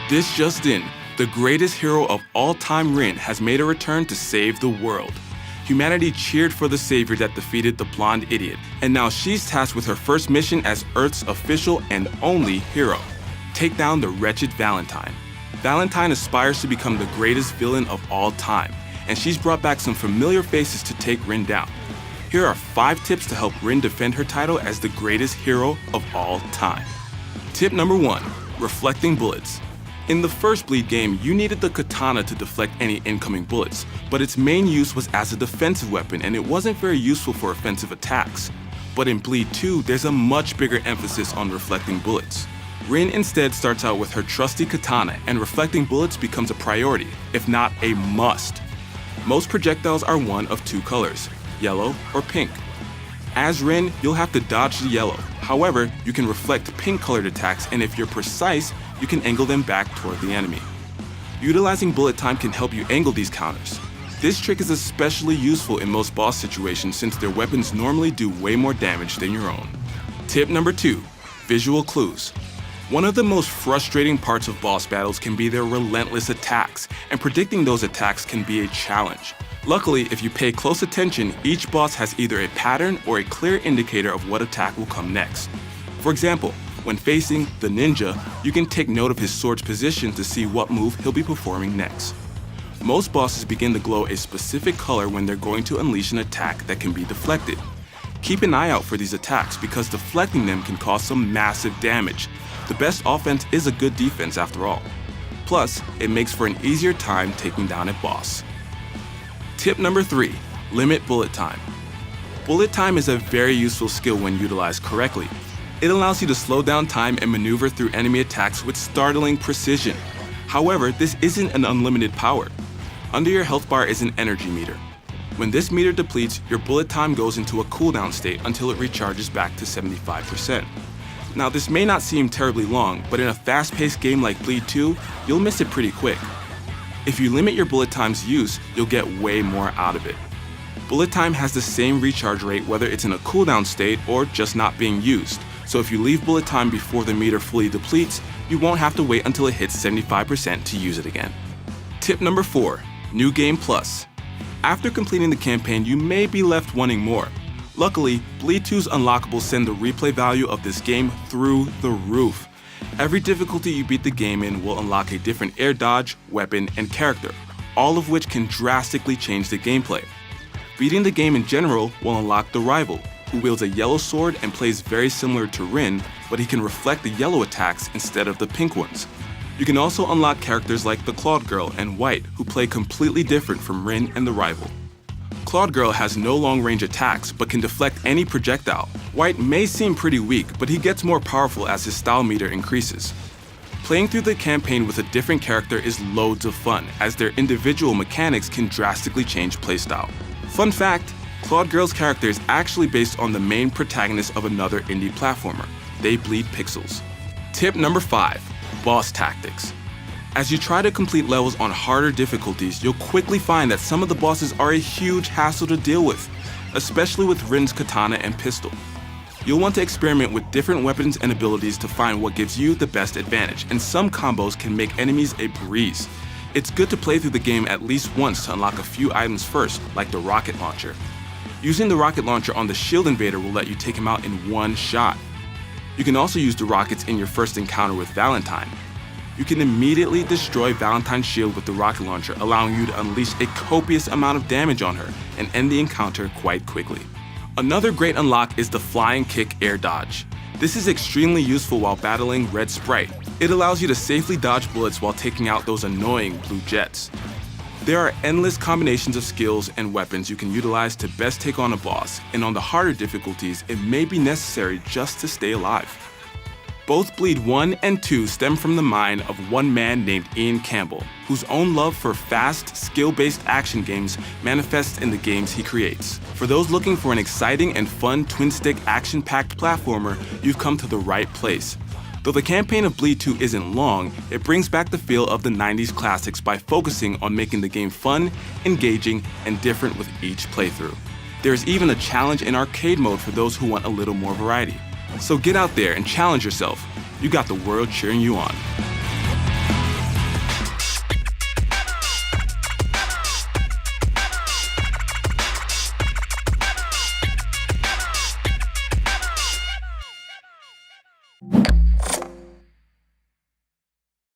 This just in, the greatest hero of all time, Rin, has made a return to save the world. Humanity cheered for the savior that defeated the blonde idiot, and now she's tasked with her first mission as Earth's official and only hero. Take down the wretched Valentine. Valentine aspires to become the greatest villain of all time, and she's brought back some familiar faces to take Rin down. Here are 5 tips to help Rin defend her title as the greatest hero of all time. Tip number 1, reflecting bullets. In the first Bleed game, you needed the katana to deflect any incoming bullets, but its main use was as a defensive weapon and it wasn't very useful for offensive attacks. But in Bleed 2, there's a much bigger emphasis on reflecting bullets. Rin instead starts out with her trusty katana, and reflecting bullets becomes a priority, if not a must. Most projectiles are one of 2 colors, yellow or pink. As Rin, you'll have to dodge the yellow. However, you can reflect pink-colored attacks, and if you're precise, you can angle them back toward the enemy. Utilizing bullet time can help you angle these counters. This trick is especially useful in most boss situations since their weapons normally do way more damage than your own. Tip number 2, visual clues. One of the most frustrating parts of boss battles can be their relentless attacks, and predicting those attacks can be a challenge. Luckily, if you pay close attention, each boss has either a pattern or a clear indicator of what attack will come next. For example, when facing the ninja, you can take note of his sword's position to see what move he'll be performing next. Most bosses begin to glow a specific color when they're going to unleash an attack that can be deflected. Keep an eye out for these attacks because deflecting them can cause some massive damage. The best offense is a good defense after all. Plus, it makes for an easier time taking down a boss. Tip number 3, limit bullet time. Bullet time is a very useful skill when utilized correctly. It allows you to slow down time and maneuver through enemy attacks with startling precision. However, this isn't an unlimited power. Under your health bar is an energy meter. When this meter depletes, your bullet time goes into a cooldown state until it recharges back to 75%. Now, this may not seem terribly long, but in a fast-paced game like Bleed 2, you'll miss it pretty quick. If you limit your bullet time's use, you'll get way more out of it. Bullet time has the same recharge rate whether it's in a cooldown state or just not being used. So if you leave bullet time before the meter fully depletes, you won't have to wait until it hits 75% to use it again. Tip number 4, New Game Plus. After completing the campaign, you may be left wanting more. Luckily, Bleed 2's unlockables send the replay value of this game through the roof. Every difficulty you beat the game in will unlock a different air dodge, weapon, and character, all of which can drastically change the gameplay. Beating the game in general will unlock the Rival, who wields a yellow sword and plays very similar to Rin, but he can reflect the yellow attacks instead of the pink ones. You can also unlock characters like the Claude Girl and White, who play completely different from Rin and the Rival. Claude Girl has no long-range attacks, but can deflect any projectile. White may seem pretty weak, but he gets more powerful as his style meter increases. Playing through the campaign with a different character is loads of fun, as their individual mechanics can drastically change playstyle. Fun fact, Claude Girl's character is actually based on the main protagonist of another indie platformer. They bleed pixels. Tip number 5, boss tactics. As you try to complete levels on harder difficulties, you'll quickly find that some of the bosses are a huge hassle to deal with, especially with Rin's katana and pistol. You'll want to experiment with different weapons and abilities to find what gives you the best advantage, and some combos can make enemies a breeze. It's good to play through the game at least once to unlock a few items first, like the rocket launcher. Using the rocket launcher on the shield invader will let you take him out in one shot. You can also use the rockets in your first encounter with Valentine. You can immediately destroy Valentine's shield with the rocket launcher, allowing you to unleash a copious amount of damage on her and end the encounter quite quickly. Another great unlock is the Flying Kick air dodge. This is extremely useful while battling Red Sprite. It allows you to safely dodge bullets while taking out those annoying blue jets. There are endless combinations of skills and weapons you can utilize to best take on a boss, and on the harder difficulties, it may be necessary just to stay alive. Both Bleed 1 and 2 stem from the mind of one man named Ian Campbell, whose own love for fast, skill-based action games manifests in the games he creates. For those looking for an exciting and fun twin-stick action-packed platformer, you've come to the right place. Though the campaign of Bleed 2 isn't long, it brings back the feel of the 90s classics by focusing on making the game fun, engaging, and different with each playthrough. There's even a challenge in arcade mode for those who want a little more variety. So get out there and challenge yourself. You got the world cheering you on.